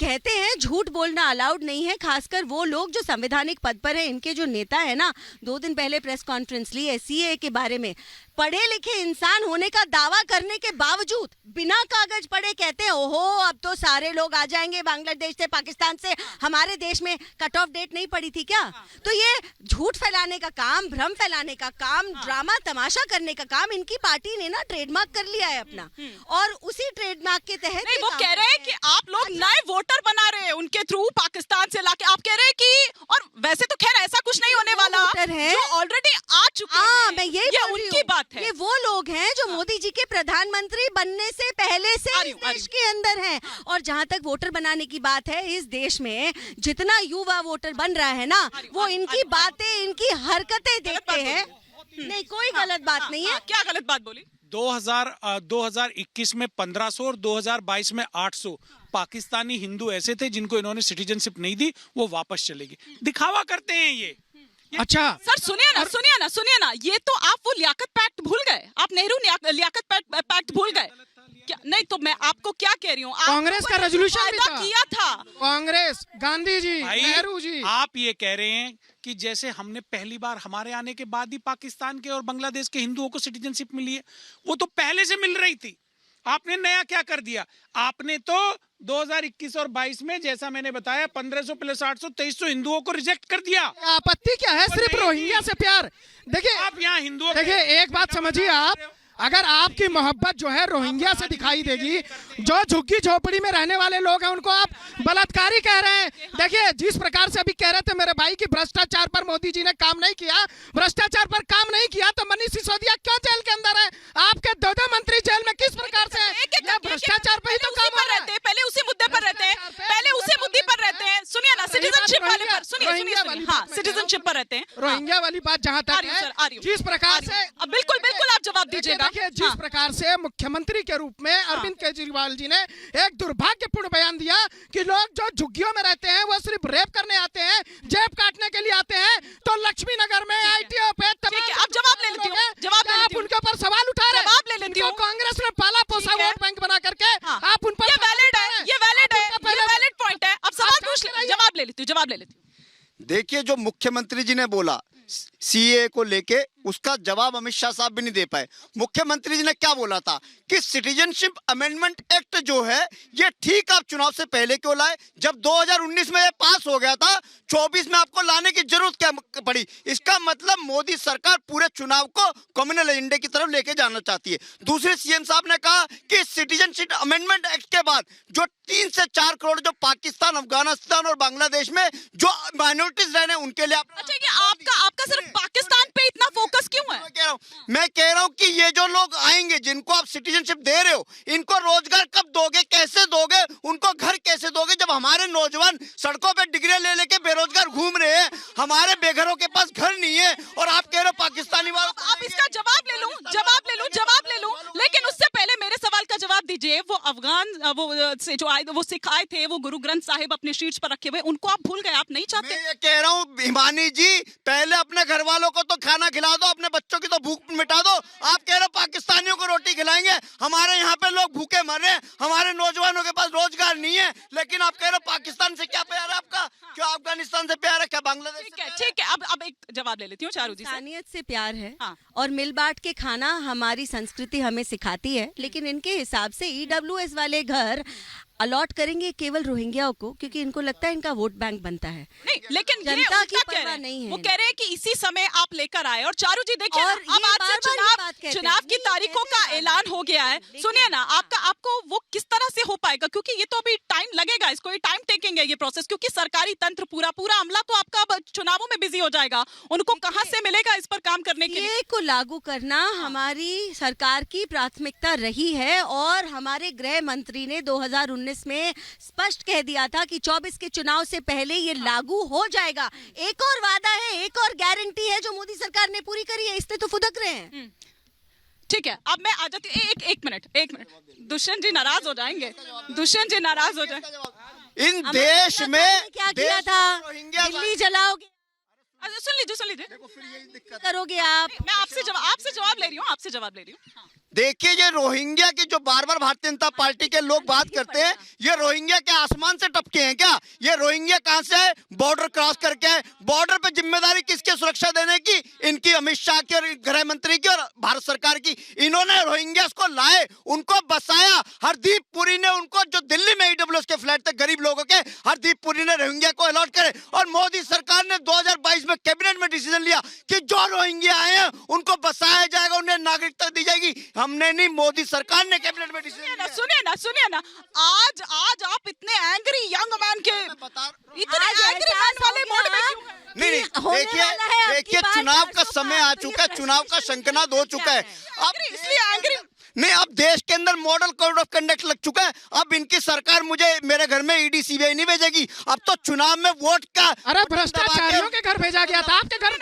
कहते हैं झूठ बोलना अलाउड नहीं है, खासकर वो लोग जो संवैधानिक पद पर है। इनके जो नेता है ना, 2 दिन पहले प्रेस कॉन्फ्रेंस ली है सीए के बारे में। पढ़े लिखे इंसान होने का दावा करने के बावजूद बिना कागज पढ़े कहते हैं ओहो अब तो सारे लोग आ जाएंगे बांग्लादेश से, पाकिस्तान से, हमारे देश में कट ऑफ डेट नहीं पड़ी थी क्या? तो ये झूठ फैलाने का काम, भ्रम फैलाने का काम, ड्रामा तमाशा करने का काम इनकी पार्टी ने ना ट्रेडमार्क कर लिया है अपना। और उसी ट्रेडमार्क के तहत नहीं, वो कह रहे हैं कि आप लोग नए वोटर बना रहे हैं उनके थ्रू, पाकिस्तान से लाके। आप कह रहे हैं कि, और वैसे तो खैर ऐसा कुछ नहीं होने वाला, जो ऑलरेडी आ चुके हैं, मैं ये उनकी बात है। ये वो लोग हैं जो मोदी जी के प्रधानमंत्री बनने से पहले से इस देश के अंदर हैं। और जहां तक वोटर बनाने की बात है, इस देश में जितना युवा वोटर बन रहा है ना, वो इनकी बातें, इनकी हरकतें देखते हैं। नहीं, कोई गलत बात नहीं है। क्या गलत बात बोली? 2021 में 1500 और 2022 में 800 पाकिस्तानी हिंदू ऐसे थे जिनको इन्होंने सिटीजनशिप नहीं दी, वो वापस चलेगी। दिखावा करते हैं ये। अच्छा सर, सुनिए ना, ये तो आप वो लियाकत पैक्ट भूल गए। आप नेहरू लियाकत पैक्ट भूल गए क्या? नहीं तो मैं आपको क्या कह रही हूँ, कांग्रेस का रेजोल्यूशन भी था, किया था कांग्रेस, गांधी जी, नेहरू जी। आप ये कह रहे हैं कि जैसे हमने पहली बार हमारे आने के बाद ही पाकिस्तान के और बांग्लादेश के हिंदुओं को सिटीजनशिप मिली है, वो तो पहले से मिल रही थी। आपने नया क्या कर दिया? आपने तो 2021 और 22 में, जैसा मैंने बताया, 1500 प्लस 800 2300 हिंदुओं को रिजेक्ट कर दिया। आपत्ति क्या है? सिर्फ रोहिंग्या से प्यार। देखिए आप यहाँ हिंदुओं, देखिए एक बात समझिए आप, अगर आपकी मोहब्बत जो है रोहिंग्या से दिखाई देगी, जो झुग्गी झोपड़ी में रहने वाले लोग हैं उनको आप बलात्कारी कह रहे हैं। देखिए जिस प्रकार से अभी कह रहे थे मेरे भाई की भ्रष्टाचार पर मोदी जी ने काम नहीं किया, भ्रष्टाचार पर काम नहीं किया तो मनीष सिसोदिया क्यों जेल के अंदर है? आपके 2 मंत्री जेल में किस प्रकार से? भ्रष्टाचार पर ही तो काम हो रहा है। पहले उसी मुद्दे पर रहते हैं, पहले उसी मुद्दे पर रहते हैं। सुनिए ना, सिटीजनशिप वाले पर सुनिए, हाँ, सिटीजनशिप पर रहते हैं। रोहिंग्या वाली बात जहाँ तक है, जिस प्रकार से, बिल्कुल आप जवाब दीजिएगा। देखिए जिस प्रकार से मुख्यमंत्री के रूप में अरविंद केजरीवाल जी ने एक दुर्भाग्यपूर्ण बयान दिया कि लोग जो झुग्गियों में रहते हैं वो सिर्फ रेप करने आते हैं, जेब काटने के लिए आते हैं, तो लक्ष्मी नगर में आईटीओ पे आप जवाब ले लेती हूँ, आप उनके ऊपर सवाल उठा रहे हैं। जवाब ले लेती हूँ। कांग्रेस ने पाला पोसा वोट बैंक बना करके आप उन पर, ये वैलिड है, ये वैलिड पॉइंट है। अब सवाल पूछ ले, जवाब ले लेती हूँ। देखिए जो मुख्यमंत्री जी ने बोला सीए को लेके, उसका जवाब अमित शाह साहब भी नहीं दे पाए। मुख्यमंत्री जी ने क्या बोला था कि सिटीजनशिप अमेंडमेंट एक्ट जो है ये ठीक आप चुनाव से पहले क्यों लाए? जब 2019 में ये पास हो गया था, 24 में आपको लाने की जरूरत क्या पड़ी? इसका मतलब मोदी सरकार पूरे चुनाव को कम्युनल एजेंडे की तरफ लेके जाना चाहती है। दूसरे सीएम साहब ने कहा कि सिटीजनशिप अमेंडमेंट एक्ट के बाद जो 3 से 4 करोड़ जो पाकिस्तान, अफगानिस्तान और बांग्लादेश में जो माइनॉरिटीज रह रहे हैं उनके लिए आपका सिर्फ पाकिस्तान पे इतना फोकस क्यों है? मैं कह रहा हूँ कि ये जो लोग आएंगे जिनको आप सिटीजनशिप दे रहे हो, इनको रोजगार कब दोगे, कैसे दोगे, उनको घर कैसे दोगे? जब हमारे नौजवान सड़कों पे डिग्री ले लेके बेरोजगार घूम रहे हैं, हमारे बेघरों के पास घर नहीं है, और आप कह रहे हो पाकिस्तानी वालों। आप इसका जवाब ले लूं, लेकिन उससे पहले मेरे सवाल का जवाब दीजिए। वो अफगान से जो आए, वो सिख आए थे, वो गुरु ग्रंथ साहिब अपने शीर्ष पर रखे हुए, उनको आप भूल गए, आप नहीं चाहते? मैं ये कह रहा हूँ हिमानी जी, पहले अपने घर वालों को तो खाना खिला दो, अपने बच्चों की तो भूख मिटा दो। आप कह रहे हो पाकिस्तानियों को रोटी खिलाएंगे, हमारे यहाँ पे लोग भूखे मर रहे हैं, हमारे नौजवानों के पास रोजगार नहीं है, लेकिन आप कह रहे हो पाकिस्तान से क्या प्यार है आपका? क्या अफगानिस्तान से प्यार है? क्या बांग्लादेश? ठीक है, अब एक जवाब ले लेती हूँ चारू जी से। इंसानियत से प्यार है और मिल बांट के खाना हमारी संस्कृति हमें सिखाती है, लेकिन इनके हिसाब से ईडब्ल्यूएस वाले घर अलॉट करेंगे केवल रोहिंग्याओं को, क्योंकि इनको लगता है इनका वोट बैंक बनता है। नहीं, लेकिन जनता की परवाह नहीं है। वो कह रहे हैं कि इसी समय आप लेकर आए। और चारू जी देखिए, और अब आज से चुनाव की तारीखों का ऐलान हो गया है। सुनिए ना, आपको वो किस तरह से हो पाएगा? क्योंकि ये तो अभी टाइम लगेगा, इसको ये टाइम टेकिंग है ये प्रोसेस, क्योंकि सरकारी तंत्र पूरा अमला तो आपका अब चुनावों में बिजी हो जाएगा। उनको कहाँ से मिलेगा इस पर काम करने के लिए? को लागू करना हमारी सरकार की प्राथमिकता रही है, और हमारे गृह मंत्री ने 2019 में स्पष्ट कह दिया था कि 24 के चुनाव से पहले ये लागू हो जाएगा। एक और वादा है, एक और गारंटी है जो मोदी सरकार ने पूरी करी है, इससे तो फुदक रहे हैं। ठीक है, अब मैं आ जाती हूँ। एक मिनट, दुष्यंत जी नाराज हो जाएंगे, इन देश में क्या किया था? दिल्ली जलाओगे? सुन लीजिए, करोगे आप? मैं आपसे जवाब ले रही हूँ। देखिए ये रोहिंग्या की जो बार बार भारतीय जनता पार्टी के लोग बात करते हैं, ये रोहिंग्या के आसमान से टपके हैं क्या? ये रोहिंग्या कहां से है? बॉर्डर क्रॉस करके है। बॉर्डर पे जिम्मेदारी किसकी सुरक्षा देने की? इनकी, अमित शाह की और गृह मंत्री की और भारत सरकार की। इन्होंने रोहिंग्या को लाए, उनको बसाया। हरदीप पुरी ने उनको, जो दिल्ली में ईडब्ल्यूएस के फ्लैट थे गरीब लोगों के, हरदीप पुरी ने रोहिंग्या को अलॉट करे। और मोदी सरकार ने 2022 में कैबिनेट में डिसीजन लिया कि जो रोहिंग्या आए हैं उनको बसाया जाएगा, उन्हें नागरिकता दी जाएगी। हमने नहीं, मोदी सरकार ने कैबिनेट में डिसीजन। सुनिए ना, आज आप इतने एंग्री यंग मैन के, इतने एंग्री मैन वाले मोड में क्यों हैं? नहीं, देखिए चुनाव का समय आ चुका है, चुनाव का शंखनाद हो चुका है। अब इसलिए एंग्री नहीं, अब देश के अंदर मॉडल कोड ऑफ कंडक्ट लग चुका है। अब इनकी सरकार मुझे मेरे घर में ईडी सीबीआई नहीं भेजेगी। अब तो चुनाव में वोट का, अरे भ्रष्टाचारियों के घर भेजा गया था, आपके घर,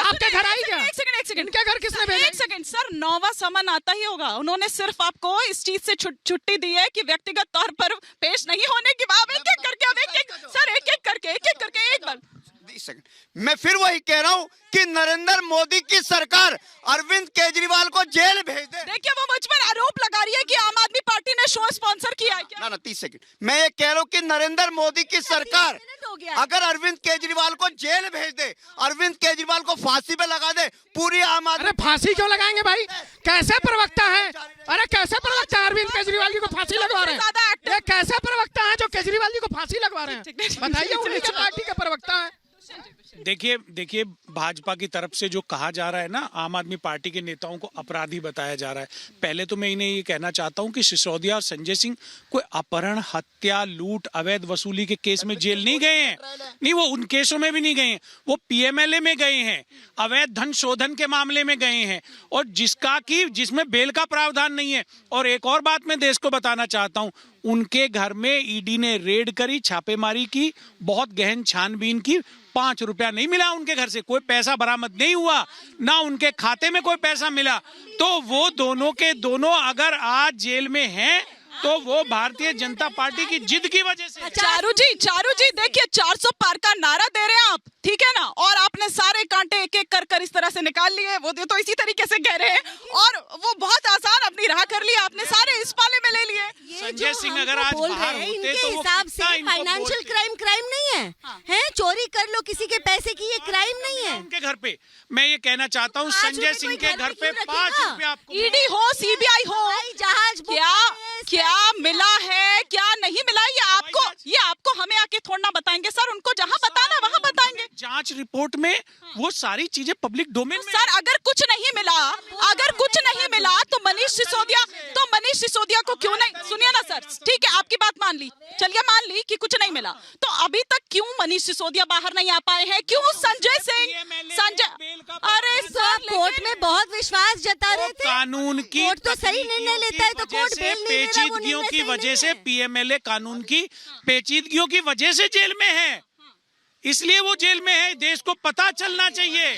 आपके घर आई क्या? एक सेकंड इनके घर किसने भेजा? एक सेकंड सर, 9वां समन आता ही होगा। उन्होंने सिर्फ आपको इस चीज से छुट्टी दी है कि व्यक्तिगत तौर पर पेश नहीं होने की बात। एक एक करके एक बार मैं फिर वही कह रहा हूँ कि नरेंद्र मोदी की सरकार अरविंद केजरीवाल को जेल भेज दे। देखिए वो मुझ पर आरोप लगा रही है कि आम आदमी पार्टी ने शो स्पॉन्सर किया है क्या? ना 30 सेकंड, मैं ये कह रहा हूँ कि नरेंद्र मोदी की सरकार अगर अरविंद केजरीवाल को जेल भेज दे, अरविंद केजरीवाल को फांसी पे लगा दे, पूरी आम आदमी। अरे फांसी क्यों लगाएंगे भाई? कैसे प्रवक्ता है? अरे कैसे प्रवक्ता है अरविंद केजरीवाल जी को फांसी लगवा रहे हैं? ये कैसे प्रवक्ता है जो केजरीवाल जी को फांसी लगवा रहे हैं? बताइए, उन्हीं के पार्टी के प्रवक्ता है। देखिए भाजपा की तरफ से जो कहा जा रहा है ना, आम आदमी पार्टी के नेताओं को अपराधी बताया जा रहा है। पहले तो मैं इन्हें ये कहना चाहता हूं कि सिसोदिया और संजय सिंह कोई अपहरण, हत्या, लूट, अवैध वसूली के केस में जेल नहीं गए हैं। नहीं, वो उन केसों में भी नहीं गए हैं, वो पीएमएलए में गए हैं, अवैध धन शोधन के मामले में गए हैं, और जिसमें बेल का प्रावधान नहीं है। और एक और बात मैं देश को बताना चाहता हूं, उनके घर में ईडी ने रेड करी, छापेमारी की, बहुत गहन छानबीन की, 5 रुपया नहीं मिला उनके घर से, कोई पैसा बरामद नहीं हुआ, ना उनके खाते में कोई पैसा मिला। तो वो दोनों के दोनों अगर आज जेल में हैं तो वो भारतीय जनता पार्टी की जिद की वजह से। चारू जी देखिए, 400 पार का नारा दे रहे हैं आप, ठीक है ना, और आपने सारे कांटे एक एक कर इस तरह से निकाल लिए। वो तो इसी तरीके से कह रहे हैं, और वो बहुत आसान अपनी राह कर लिया, आपने सारे इस पाले में ले लिए। संजय सिंह अगर आज बाहर होते तो वो हिसाब से फाइनेंशियल क्राइम नहीं है, है चोरी कर लो किसी के पैसे की, ये क्राइम नहीं है। उनके घर पे मैं ये कहना चाहता हूँ, संजय सिंह के घर पे 5 रुपया आपको, ईडी हो, सीबीआई हो, जहाज क्या मिला है, क्या नहीं मिला, ये आपको हमें आके थोड़ा बताएंगे सर। उनको जहाँ बताना वहाँ बताएंगे। जांच रिपोर्ट में वो सारी चीजें पब्लिक डोमेन में। सर अगर कुछ नहीं मिला तो मनीष सिसोदिया को क्यों नहीं? सुनिए ना सर, ठीक है आपकी बात मान ली, चलिए मान ली कि कुछ नहीं मिला, तो अभी तक क्यों मनीष सिसोदिया बाहर नहीं आ पाए हैं? क्यों संजय सिंह? अरे सर कोर्ट में बहुत विश्वास जता रहे थे, कानून की कोर्ट तो सही निर्णय लेता है, तो कोर्ट बेल नहीं दे रहा, वो पेचीदगियों की निर्णय वजह सही से, नहीं है। पीएमएलए कानून की पेचीदगियों की वजह से जेल में है, इसलिए वो जेल में है। देश को पता चलना चाहिए।